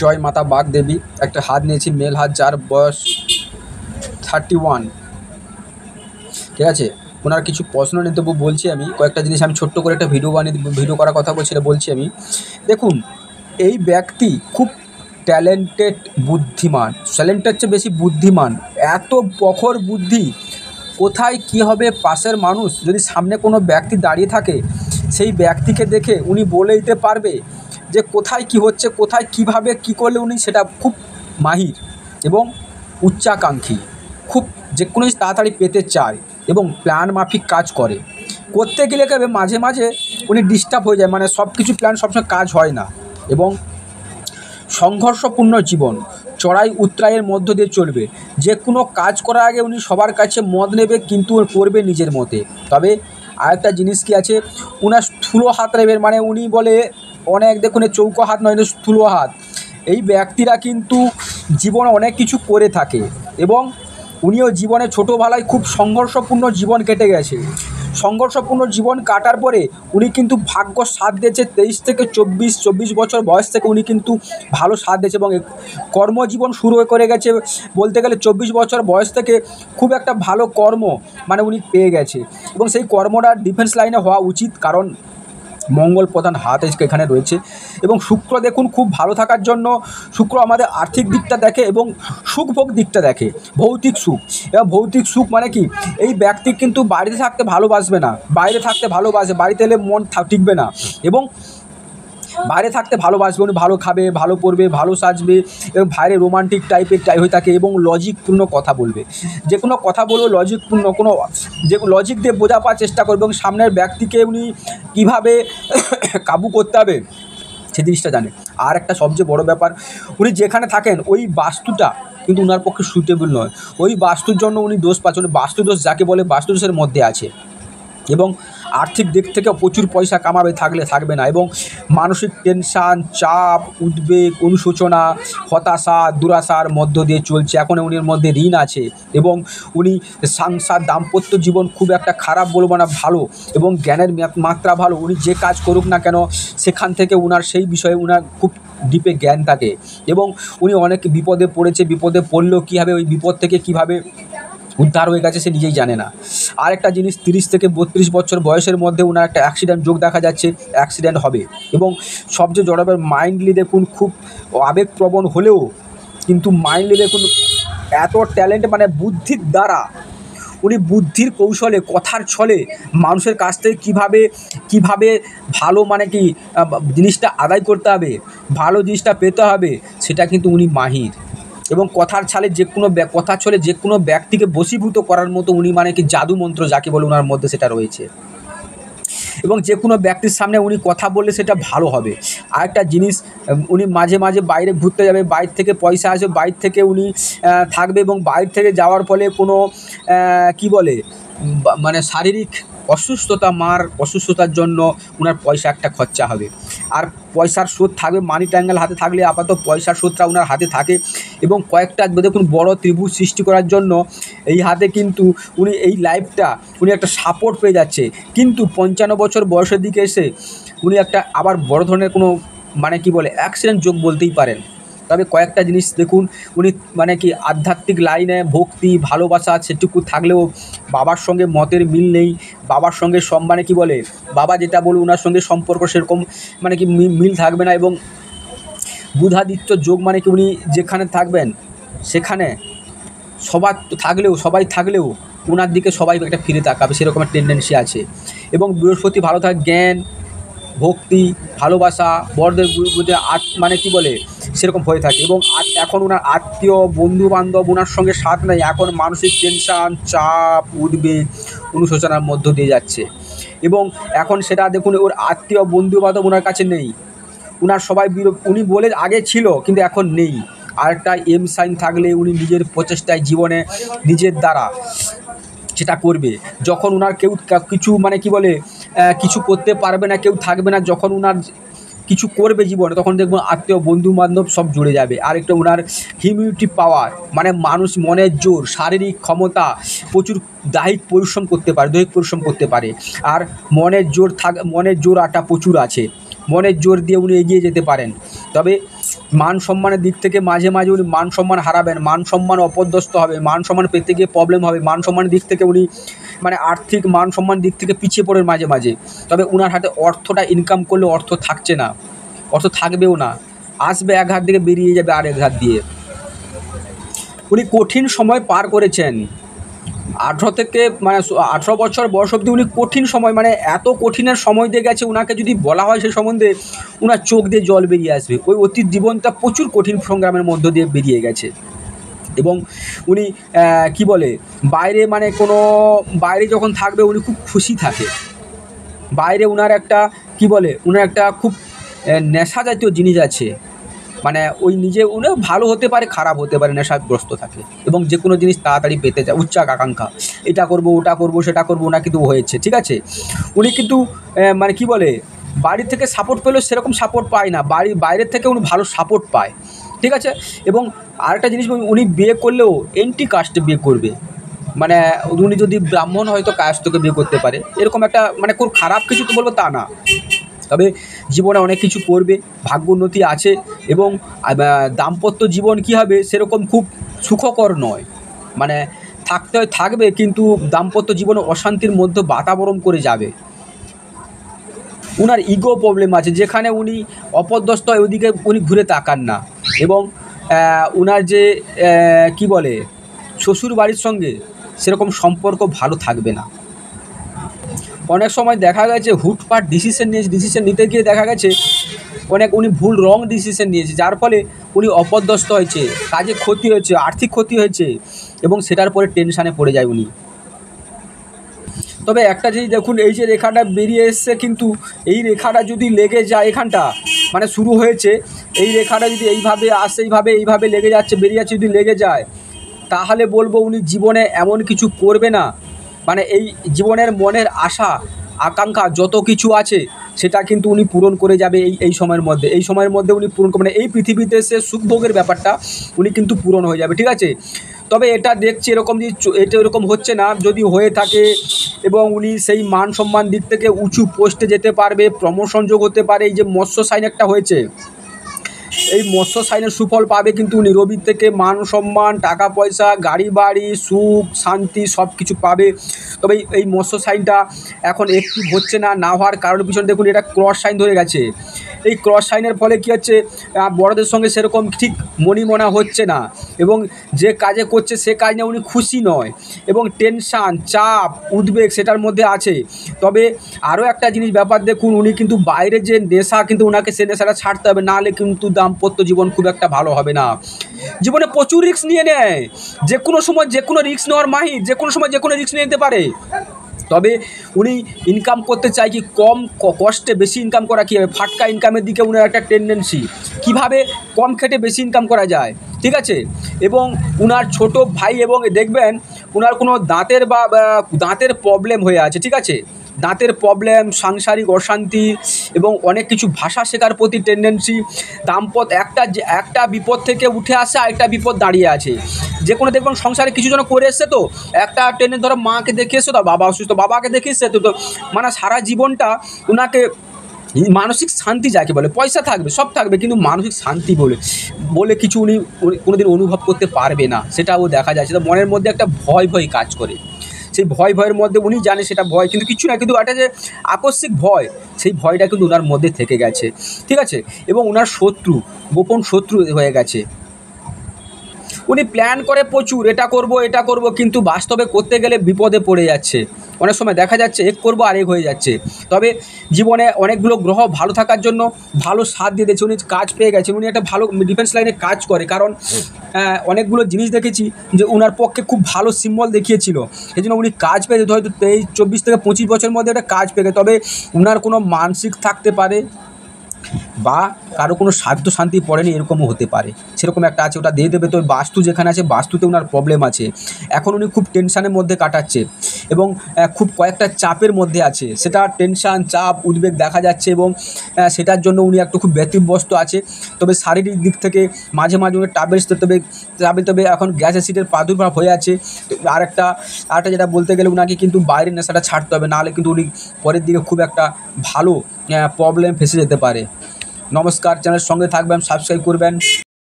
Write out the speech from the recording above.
জয় মাতা বাগদেবী। একটা হাত নিয়েছি, মেল হাত, যার বয়স 31। ঠিক আছে, ওনার কিছু প্রশ্ন নিয়ে তবু বলছি আমি কয়েকটা জিনিস। আমি ছোট্ট করে একটা ভিডিও করার কথা বলছি, বলছি আমি। দেখুন, এই ব্যক্তি খুব ট্যালেন্টেড, বুদ্ধিমান, ট্যালেন্টের চেয়ে বেশি বুদ্ধিমান। এত প্রখর বুদ্ধি, কোথায় কী হবে, পাশের মানুষ যদি সামনে কোনো ব্যক্তি দাঁড়িয়ে থাকে, সেই ব্যক্তিকে দেখে উনি বলে দিতে পারবে যে কোথায় কি হচ্ছে, কোথায় কিভাবে কি করলে উনি সেটা খুব মাহির এবং উচ্চাকাঙ্ক্ষী। খুব যে কোনো জিনিস তাড়াতাড়ি পেতে চায় এবং প্ল্যান মাফিক কাজ করে। করতে গেলে কবে মাঝে মাঝে উনি ডিস্টার্ব হয়ে যায়, মানে সব কিছু প্ল্যান সবসময় কাজ হয় না। এবং সংঘর্ষপূর্ণ জীবন, চড়াই উতরাইয়ের মধ্য দিয়ে চলবে। যে কোনো কাজ করার আগে উনি সবার কাছে মত নেবে, কিন্তু করবে নিজের মতে। তবে আরেকটা জিনিস কি আছে, উনার স্থূল হাত নেবেন, মানে উনি বলে অনেক, দেখুন চৌকো হাত নয়, স্থূল হাত। এই ব্যক্তিরা কিন্তু জীবনে অনেক কিছু করে থাকে এবং উনিও জীবনে ছোটোবেলায় খুব সংঘর্ষপূর্ণ জীবন কেটে গেছে। সংঘর্ষপূর্ণ জীবন কাটার পরে উনি কিন্তু ভাগ্য সাথ দিয়েছে। 23 থেকে 24 বছর বয়স থেকে উনি কিন্তু ভালো সাথ দিয়েছে এবং কর্মজীবন শুরু করে গেছে বলতে গেলে 24 বছর বয়স থেকে খুব একটা ভালো কর্ম মানে উনি পেয়ে গেছে। এবং সেই কর্মটা ডিফেন্স লাইনে হওয়া উচিত, কারণ মঙ্গল প্রধান হাত এখানে রয়েছে। এবং শুক্র দেখুন খুব ভালো থাকার জন্য, শুক্র আমাদের আর্থিক দিকটা দেখে এবং সুখভোগ দিকটা দেখে, ভৌতিক সুখ। এবং ভৌতিক সুখ মানে কি, এই ব্যক্তি কিন্তু বাড়িতে থাকতে ভালোবাসবে না, বাইরে থাকতে ভালোবাসে, বাড়িতে এলে মন টিকবে না। এবং বাইরে থাকতে ভালোবাসবে, উনি ভালো খাবে, ভালো পরবে, ভালো সাজবে এবং বাইরে রোমান্টিক টাইপের হয়ে থাকে এবং লজিকপূর্ণ কথা বলবে। যে কোনো কথা বলবে লজিকপূর্ণ, কোনো যে লজিক দিয়ে বোঝাবার চেষ্টা করবে এবং সামনের ব্যক্তিকে উনি কীভাবে কাবু করতে হবে সে জিনিসটা জানে। আর একটা সবচেয়ে বড় ব্যাপার, উনি যেখানে থাকেন ওই বাস্তুটা কিন্তু ওনার পক্ষে সুইটেবল নয়। ওই বাস্তুর জন্য উনি দোষ পাচ্ছেন। বাস্তুদোষ যাকে বলে বাস্তুদোষের মধ্যে আছে। এবং আর্থিক দিক থেকে প্রচুর পয়সা কামাবে, থাকবে না। এবং মানসিক টেনশান, চাপ, উদ্বেগ, অনুশোচনা, হতাশা, দুরাশার মধ্য দিয়ে চলছে। এখন উনির মধ্যে ঋণ আছে এবং উনি সংসার দাম্পত্য জীবন খুব একটা খারাপ বলবো না, ভালো। এবং জ্ঞানের মাত্রা ভালো। উনি যে কাজ করুক না কেন সেখান থেকে উনার সেই বিষয়ে উনার খুব ডিপে জ্ঞান থাকে। এবং উনি অনেক বিপদে পড়েছে, বিপদে পড়লেও কীভাবে ওই বিপদ থেকে কীভাবে উদ্ধার হয়ে গেছে সে নিজেই জানে না। আরেকটা জিনিস, 30 থেকে 32 বছর বয়সের মধ্যে ওনার একটা অ্যাক্সিডেন্ট যোগ দেখা যাচ্ছে, অ্যাক্সিডেন্ট হবে। এবং সবচেয়ে জড়াবের মাইন্ডলি দেখুন খুব আবেগপ্রবণ হলেও কিন্তু মাইন্ডলি দেখুন এত ট্যালেন্ট, মানে বুদ্ধির দ্বারা উনি বুদ্ধির কৌশলে, কথার ছলে মানুষের কাছ থেকে কীভাবে ভালো মানে কি জিনিসটা আদায় করতে হবে, ভালো জিনিসটা পেতে হবে, সেটা কিন্তু উনি মাহির। এবং কথার ছলে যে কোনো ব্যক্তিকে বশীভূত করার মতো উনি মানে কি জাদুমন্ত্র যাকে বলে ওনার মধ্যে সেটা রয়েছে। এবং যে কোনো ব্যক্তির সামনে উনি কথা বললে সেটা ভালো হবে। আরেকটা জিনিস, উনি মাঝে মাঝে বাইরে ঘুরতে যাবে, বাইরে থেকে পয়সা আসবে, বাইরে থেকে উনি থাকবে এবং বাইরে থেকে যাওয়ার ফলে কোনো কি বলে মানে শারীরিক অসুস্থতার জন্য ওনার পয়সা একটা খরচা হবে। আর পয়সার স্রোত থাকবে, মানি ট্যাঙ্গেল হাতে থাকলে আপাতত পয়সার স্রোতটা ওনার হাতে থাকে। এবং কয়েকটা দেখুন বড় ত্রিভুজ সৃষ্টি করার জন্য এই হাতে কিন্তু উনি এই লাইফটা উনি একটা সাপোর্ট পেয়ে যাচ্ছে। কিন্তু 55 বছর বয়সের দিকে এসে উনি একটা আবার বড় ধরনের কোনো মানে কি বলে অ্যাক্সিডেন্ট যোগ বলতেই পারেন। তবে কয়েকটা জিনিস দেখুন, উনি মানে কি আধ্যাত্মিক লাইনে ভক্তি, ভালোবাসা সেটুকু থাকলেও বাবার সঙ্গে মতের মিল নেই। বাবার সঙ্গে মানে কি বলে, বাবা যেটা বলে ওনার সঙ্গে সম্পর্ক সেরকম মানে কি মিল থাকবে না। এবং বুধাদিত্য যোগ মানে কি উনি যেখানে থাকবেন সেখানে সবাই থাকলেও ওনার দিকে সবাই একটা ফিরে তাকাবে, সেরকম একটা টেন্ডেন্সি আছে। এবং বৃহস্পতি ভালো থাকে, জ্ঞান, ভক্তি, ভালোবাসা, বড়দের মানে কি বলে সেরকম হয়ে থাকে। এবং এখন ওনার আত্মীয় বন্ধুবান্ধব ওনার সঙ্গে সাথ নেই। এখন মানসিক টেনশান, চাপ, উদ্বেগ, অনুশোচনার মধ্য দিয়ে যাচ্ছে। এবং এখন সেটা দেখুন ওর আত্মীয় বন্ধুবান্ধব ওনার কাছে নেই। ওনার সবাই উনি বলে আগে ছিল কিন্তু এখন নেই। আরেকটা এম সাইন থাকলে উনি নিজের প্রচেষ্টায় জীবনে নিজের দ্বারা সেটা করবে। যখন ওনার কেউ কিছু মানে কি বলে কিছু করতে পারবে না, কেউ থাকবে না, যখন ওনার কিছু করবে জীবনে, তখন দেখবেন আত্মীয় বন্ধুবান্ধব সব জুড়ে যাবে। আর একটা ওনার হিউম্যানিটি পাওয়ার, মানে মানুষ মনের জোর, শারীরিক ক্ষমতা, প্রচুর দৈহিক পরিশ্রম করতে পারে। আর মনের জোর আটা প্রচুর আছে। মনের জোর দিয়ে উনি এগিয়ে যেতে পারেন। তবে মান সম্মানের দিক থেকে মাঝে মাঝে উনি মান সম্মান হারাবেন, মান সম্মান অপদস্থ হবে, মান সম্মান পেতে গিয়ে প্রবলেম হবে, মান সম্মানের দিক থেকে উনি মানে আর্থিক মান সম্মান দিক থেকে পিছিয়ে পড়েন মাঝে মাঝে। তবে উনার হাতে অর্থটা ইনকাম করলে অর্থ থাকছে না, অর্থ থাকবেও না, আসবে এক হাত থেকে বেরিয়ে যাবে আর এক হাত দিয়ে। উনি কঠিন সময় পার করেছেন 18 থেকে মানে 18 বছর বয়স অবধি উনি কঠিন সময়, মানে এত কঠিনের সময় দিয়ে গেছে, ওনাকে যদি বলা হয় সেই সম্বন্ধে ওনার চোখ দিয়ে জল বেরিয়ে আসবে। ওই অতীত জীবনটা প্রচুর কঠিন সংগ্রামের মধ্য দিয়ে বেরিয়ে গেছে। এবং উনি কি বলে বাইরে মানে কোনো বাইরে যখন থাকবে উনি খুব খুশি থাকে। বাইরে ওনার একটা কি বলে ওনার একটা খুব নেশা জাতীয় জিনিস আছে, মানে ওই নিজে উনি ভালো হতে পারে খারাপ হতে পারে, নেশাগ্রস্ত থাকে এবং যে কোনো জিনিস তাড়াতাড়ি পেতে চায়, আকাঙ্ক্ষা, এটা করব ওটা করব সেটা করবো না, কিন্তু হয়েছে ঠিক আছে। উনি কিন্তু মানে কি বলে বাড়ি থেকে সাপোর্ট পেলেও সেরকম সাপোর্ট পায় না, বাইরের থেকে উনি ভালো সাপোর্ট পায় ঠিক আছে। এবং আরেকটা জিনিস উনি বিয়ে করলেও এন্টি কাস্টে বিয়ে করবে, মানে উনি যদি ব্রাহ্মণ হয়তো কাস্টকে বিয়ে করতে পারে, এরকম একটা মানে খুব খারাপ কিছু তো বলবো তা না। তবে জীবনে অনেক কিছু করবে, ভাগ্য উন্নতি আছে এবং দাম্পত্য জীবন কী হবে সেরকম খুব সুখকর নয়, মানে থাকবে কিন্তু দাম্পত্য জীবনে অশান্তির মধ্যে বাতাবরণ করে যাবে। উনার ইগো প্রবলেম আছে, যেখানে উনি অপদস্থ হয় ওইদিকে উনি ঘুরে তাকান না। এবং উনার যে কি বলে শ্বশুর বাড়ির সঙ্গে সেরকম সম্পর্ক ভালো থাকবে না। অনেক সময় দেখা গেছে হুটপাট ডিসিশন নিতে গিয়ে দেখা গেছে উনি ভুল রং ডিসিশন নিয়েছে, যার ফলে উনি অপদস্থ হয়েছে, কাজে ক্ষতি হয়েছে, আর্থিক ক্ষতি হয়েছে এবং সেটার পরে টেনশানে পড়ে যায় উনি। তবে একটা জিনিস দেখুন, এই যে রেখাটা বেরিয়ে এসছে, কিন্তু এই রেখাটা যদি লেগে যায় এখানটা মানে শুরু হয়েছে, এই রেখাটা যদি এইভাবে আসে এইভাবে লেগে যাচ্ছে বেরিয়ে যাচ্ছে, যদি লেগে যায় তাহলে বলবো উনি জীবনে এমন কিছু করবে না, মানে এই জীবনের মনের আশা আকাঙ্ক্ষা যত কিছু আছে সেটা কিন্তু উনি পূরণ করে যাবে এই সময়ের মধ্যে উনি পূরণ করবে, মানে এই পৃথিবীতে সে সুখভোগের ব্যাপারটা উনি কিন্তু পূরণ হয়ে যাবে ঠিক আছে। তবে এটা দেখছি এরকম যে এটা এরকম হচ্ছে না, যদি হয়ে থাকে এবং উনি সেই মান সম্মান দিক থেকে উঁচু পোস্টে যেতে পারবে, প্রমোশন যোগ হতে পারে। এই যে মৎস্য সাইন একটা হয়েছে, এই মৎস্য সাইনের সুফল পাবে কিন্তু উনি রবির থেকে মান সম্মান, টাকা পয়সা, গাড়ি বাড়ি, সুখ শান্তি সব কিছু পাবে। তবে এই মৎস্য সাইনটা এখন অ্যাক্টিভ হচ্ছে না হওয়ার কারণের পিছনে দেখুন এটা ক্রস সাইন ধরে গেছে। এই ক্রস সাইনের ফলে কী হচ্ছে, বড়দের সঙ্গে সেরকম ঠিক মনিমনা হচ্ছে না এবং যে কাজে করছে সে কাজ নিয়ে উনি খুশি নয় এবং টেনশান চাপ উদ্বেগ সেটার মধ্যে আছে। তবে আরও একটা জিনিস ব্যাপার দেখুন, উনি কিন্তু বাইরে যে নেশা কিন্তু ওনাকে সে নেশাটা ছাড়তে হবে, নাহলে কিন্তু দাম্পত্য জীবন খুব একটা ভালো হবে না। জীবনে প্রচুর রিস্ক নিয়ে নেয়, যে কোনো সময় যে কোনো রিস্ক নেওয়ার মাহির, যে কোনো সময় যে কোনো রিস্ক নিয়ে নিতে পারে। তবে উনি ইনকাম করতে চায় কি কম কষ্টে বেশি ইনকাম করা, কীভাবে ফাটকা ইনকামের দিকে উনার একটা টেন্ডেন্সি, কীভাবে কম খেটে বেশি ইনকাম করা যায় ঠিক আছে। এবং উনার ছোট ভাই এবং দেখবেন উনার কোনো দাঁতের প্রবলেম হয়ে আছে ঠিক আছে, দাঁতের প্রবলেম, সাংসারিক অশান্তি এবং অনেক কিছু ভাষা শেখার প্রতি টেন্ডেন্সি। একটা বিপদ থেকে উঠে আসে আরেকটা বিপদ দাঁড়িয়ে আছে, যে কোনো দেখবেন সংসারে কিছু জন করে এসছে, তো একটা টেনে ধরো মাকে দেখে এসছে, তো বাবা অসুস্থ, বাবাকে দেখে এসছে, তো মানে সারা জীবনটা ওনাকে মানসিক শান্তি যাকে বলে, পয়সা থাকবে সব থাকবে কিন্তু মানসিক শান্তি বলে কিছু উনি কোনোদিন অনুভব করতে পারবে না, সেটাও দেখা যায়। সেটা মনের মধ্যে একটা ভয় কাজ করে, সেই ভয়ের মধ্যে উনি জানে সেটা ভয় কিন্তু কিছু না, কিন্তু একটা যে আকস্মিক ভয়, সেই ভয়টা কিন্তু ওনার মধ্যে থেকে গেছে ঠিক আছে। এবং ওনার গোপন শত্রু হয়ে গেছে। উনি প্ল্যান করে প্রচুর, এটা করব কিন্তু বাস্তবে করতে গেলে বিপদে পড়ে যাচ্ছে। অনেক সময় দেখা যাচ্ছে এক করব আর এক হয়ে যাচ্ছে। তবে জীবনে অনেকগুলো গ্রহ ভালো থাকার জন্য ভালো সাথ দিয়ে দিয়েছে, উনি কাজ পেয়ে গেছেন, উনি একটা ভালো ডিফেন্স লাইনে কাজ করে, কারণ অনেকগুলো জিনিস দেখেছি যে ওনার পক্ষে খুব ভালো সিম্বল দেখিয়েছিল, সেই জন্য উনি কাজ পেয়ে হয়তো 24 থেকে 25 বছরের মধ্যে একটা কাজ পেয়ে গেছে। তবে ওনার কোনো মানসিক থাকতে পারে, বা কারো কোনো স্বার্থ শান্তি পড়েনি এরকমও হতে পারে, সেরকম একটা আছে, ওটা দিয়ে দেবে। তো বাস্তু যেখানে আছে বাস্তুতে ওনার প্রবলেম আছে, এখন উনি খুব টেনশানের মধ্যে কাটাচ্ছে এবং খুব কয়েকটা চাপের মধ্যে আছে, সেটা টেনশান চাপ উদ্বেগ দেখা যাচ্ছে এবং সেটার জন্য উনি একটু খুব ব্যতিব্যস্ত আছে। তবে শারীরিক দিক থেকে মাঝে মাঝে উনি ট্রাভেলস, তবে এখন গ্যাস অ্যাসিডের প্রাদুর্ভাব হয়ে আছে। তো আরেকটা যেটা বলতে গেলে উনাকে কিন্তু বাইরের নেশাটা ছাড়তে হবে, নাহলে কিন্তু উনি পরের দিকে খুব একটা ভালো প্রবলেম ফেসে যেতে পারে। নমস্কার, চ্যানেলের সঙ্গে থাকবেন, সাবস্ক্রাইব করবেন।